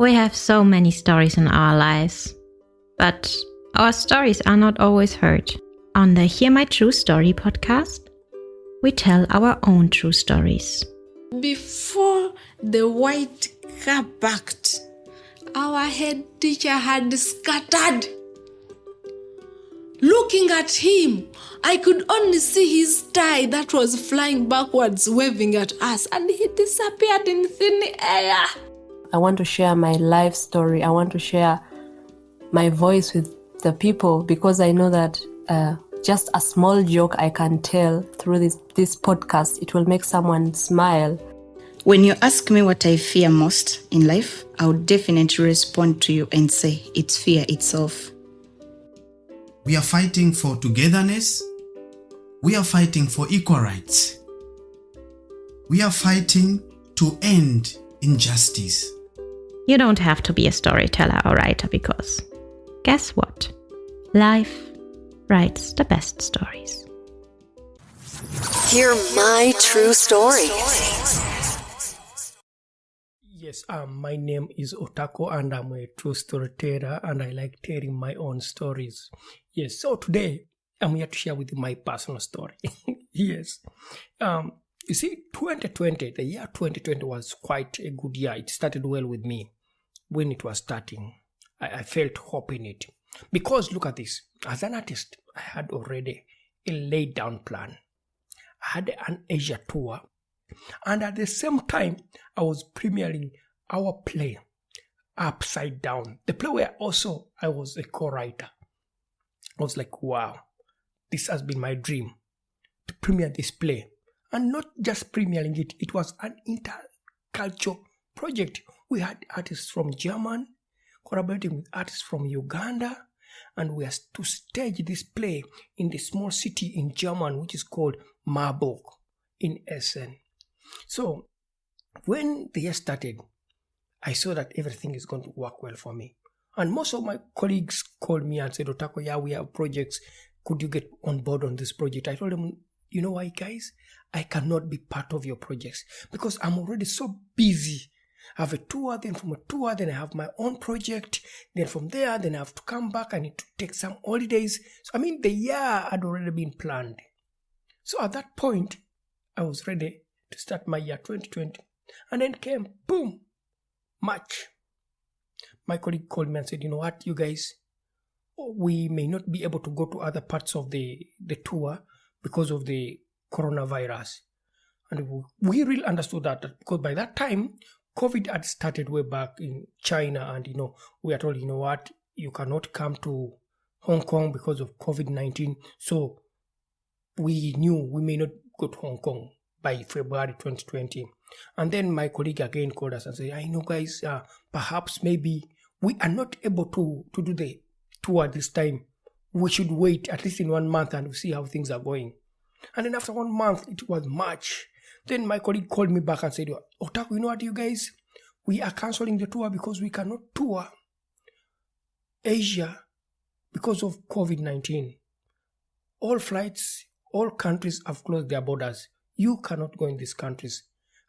We have so many stories in our lives, but our stories are not always heard. On the Hear My True Story podcast, we tell our own true stories. Before the white car backed, our head teacher had scattered. Looking at him, I could only see his tie that was flying backwards, waving at us, and he disappeared in thin air. I want to share my life story. I want to share my voice with the people because I know that just a small joke I can tell through this podcast, it will make someone smile. When you ask me what I fear most in life, I would definitely respond to you and say it's fear itself. We are fighting for togetherness. We are fighting for equal rights. We are fighting to end injustice. You don't have to be a storyteller or writer because, guess what? Life writes the best stories. Hear my true story. Yes, my name is Otako and I'm a true storyteller and I like telling my own stories. Yes, so today I'm here to share with you my personal story. Yes. You see, 2020, the year 2020 was quite a good year. It started well with me. When it was starting, I felt hope in it. Because look at this, as an artist, I had already a laid down plan. I had an Asia tour. And at the same time, I was premiering our play, Upside Down. The play where also I was a co-writer. I was like, wow, this has been my dream to premiere this play. And not just premiering it, it was an intercultural project. We had artists from Germany collaborating with artists from Uganda, and we are to stage this play in the small city in Germany, which is called Marburg in Essen. So when the year started, I saw that everything is going to work well for me. And most of my colleagues called me and said, Otako, yeah, we have projects. Could you get on board on this project? I told them, you know why, guys? I cannot be part of your projects because I'm already so busy. I have a tour, then from a tour, then I have my own project. Then from there, then I have to come back. I need to take some holidays. So, the year had already been planned. So at that point, I was ready to start my year 2020. And then came, boom, March. My colleague called me and said, you know what, you guys, we may not be able to go to other parts of the tour because of the coronavirus. And we really understood that because by that time, COVID had started way back in China and, we are told, you know what, you cannot come to Hong Kong because of COVID-19. So we knew we may not go to Hong Kong by February 2020. And then my colleague again called us and said, I know guys, perhaps maybe we are not able to do the tour this time. We should wait at least in 1 month and we'll see how things are going. And then after 1 month, it was March. Then my colleague called me back and said, Otako, you know what, you guys? We are cancelling the tour because we cannot tour Asia because of COVID-19. All flights, all countries have closed their borders. You cannot go in these countries.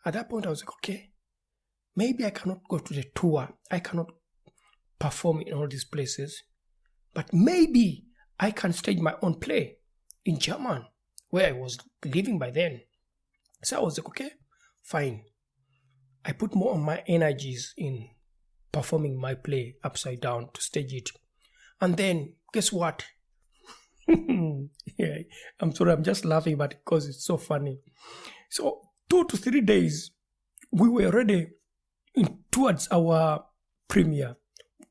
At that point, I was like, okay, maybe I cannot go to the tour. I cannot perform in all these places. But maybe I can stage my own play in Germany, where I was living by then. So I was like, okay, fine. I put more of my energies in performing my play Upside Down to stage it. And then, guess what? Yeah, I'm sorry, I'm just laughing, but because it's so funny. So 2 to 3 days, we were ready towards our premiere.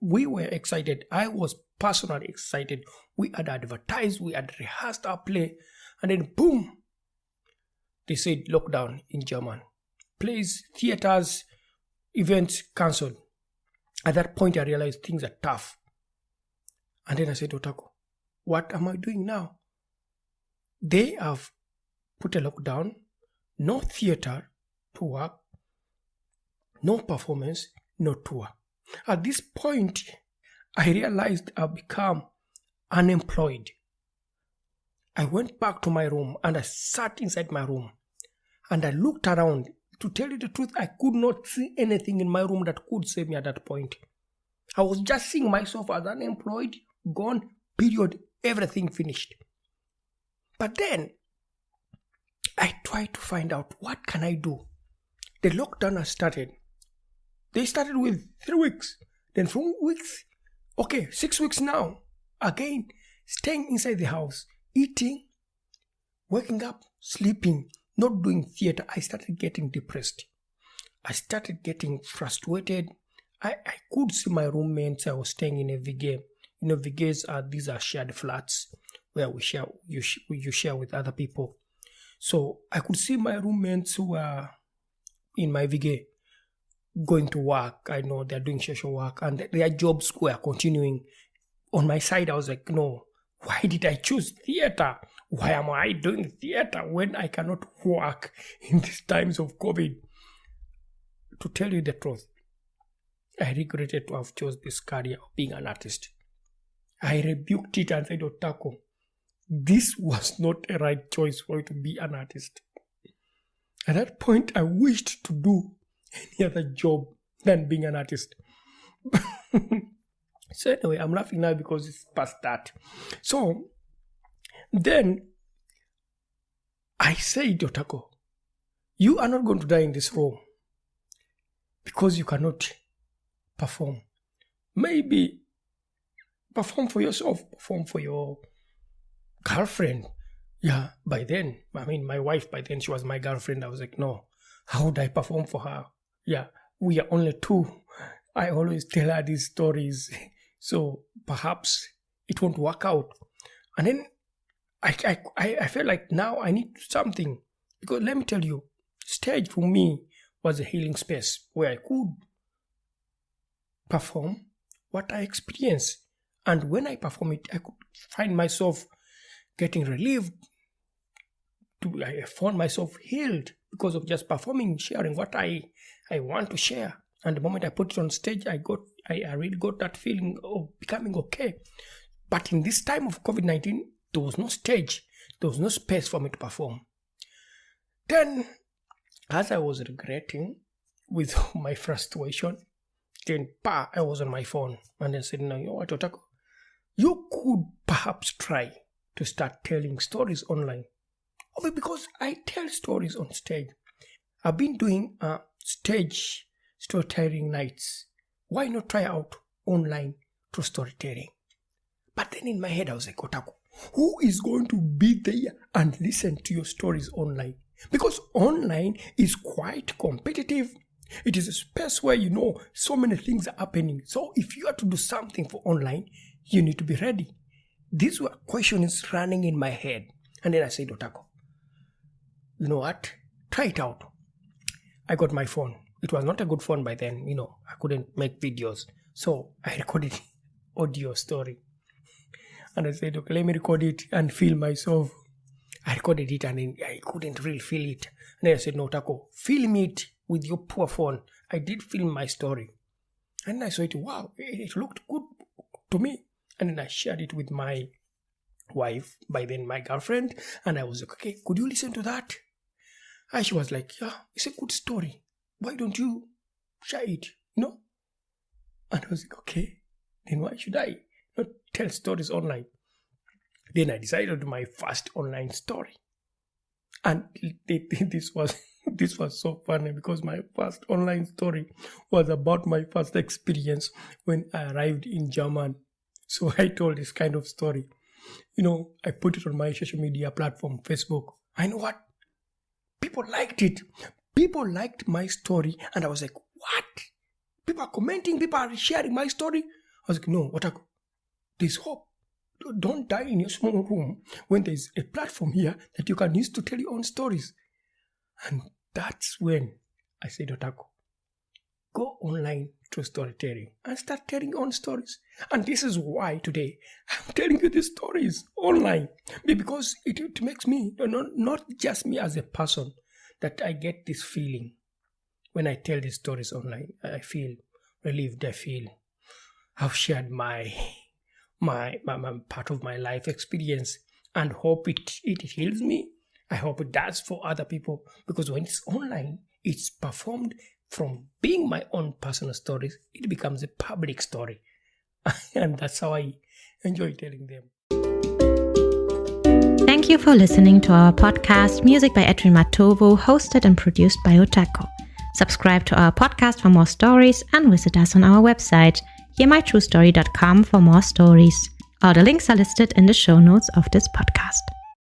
We were excited. I was personally excited. We had advertised, we had rehearsed our play, and then boom, they said lockdown in Germany. Plays, theaters, events cancelled. At that point, I realized things are tough. And then I said, Otako, what am I doing now? They have put a lockdown, no theater to work, no performance, no tour. At this point, I realized I've become unemployed. I went back to my room and I sat inside my room and I looked around to tell you the truth, I could not see anything in my room that could save me at that point. I was just seeing myself as unemployed, gone, period, everything finished. But then, I tried to find out, what can I do? The lockdown has started. They started with 3 weeks. Then from weeks, 6 weeks now. Again, staying inside the house, eating, waking up, sleeping, not doing theater. I started getting depressed. I started getting frustrated. I could see my roommates. I was staying in a VG. VGs these are shared flats where you share with other people. So I could see my roommates who were in my VG going to work. I know they're doing social work and their jobs were continuing. On my side, I was like, no, why did I choose theater? Why am I doing theater when I cannot work in these times of COVID? To tell you the truth, I regretted to have chosen this career of being an artist. I rebuked it and said, Otako, this was not a right choice for you to be an artist. At that point, I wished to do any other job than being an artist. So anyway, I'm laughing now because it's past that. So then I said, Otako, you are not going to die in this room because you cannot perform. Maybe perform for yourself, perform for your girlfriend. Yeah, by then, my wife, by then she was my girlfriend. I was like, no, how would I perform for her? Yeah, we are only two. I always tell her these stories. So perhaps it won't work out. And then I felt like now I need something. Because let me tell you, stage for me was a healing space where I could perform what I experienced. And when I perform it, I could find myself getting relieved. I found myself healed because of just performing, sharing what I want to share. And the moment I put it on stage, I really got that feeling of becoming okay. But in this time of COVID-19, there was no stage. There was no space for me to perform. Then, as I was regretting with my frustration, then I was on my phone. And I said, no, you know what, Otako? You could perhaps try to start telling stories online. Because I tell stories on stage. I've been doing stage storytelling nights. Why not try out online through storytelling? But then in my head, I was like, Otako, who is going to be there and listen to your stories online? Because online is quite competitive. It is a space where so many things are happening. So if you are to do something for online, you need to be ready. These were questions running in my head. And then I said, Otako, you know what? Try it out. I got my phone. It was not a good phone by then. I couldn't make videos. So I recorded audio story. And I said, okay, let me record it and feel myself. I recorded it and then I couldn't really feel it. And then I said, no, Otako, film it with your poor phone. I did film my story. And I saw it, wow, it looked good to me. And then I shared it with my wife, by then my girlfriend. And I was like, okay, could you listen to that? And she was like, yeah, it's a good story. Why don't you share it, And I was like, okay, then why should I not tell stories online? Then I decided to my first online story. And this was so funny because my first online story was about my first experience when I arrived in Germany. So I told this kind of story. I put it on my social media platform, Facebook. I know what? People liked it. People liked my story. And I was like, what? People are commenting. People are sharing my story. I was like, no, Otako, there's hope. Don't die in your small room when there's a platform here that you can use to tell your own stories. And that's when I said, Otako, go online through storytelling and start telling your own stories. And this is why today I'm telling you these stories online. Because it makes me, not just me as a person, that I get this feeling when I tell these stories online. I feel relieved. I feel I've shared my part of my life experience and hope it heals me. I hope it does for other people, because when it's online, it's performed from being my own personal stories, it becomes a public story. And that's how I enjoy telling them. Thank you for listening to our podcast, Music by Edwin Matovo, hosted and produced by Otako. Subscribe to our podcast for more stories and visit us on our website, hearmytruestory.com, for more stories. All the links are listed in the show notes of this podcast.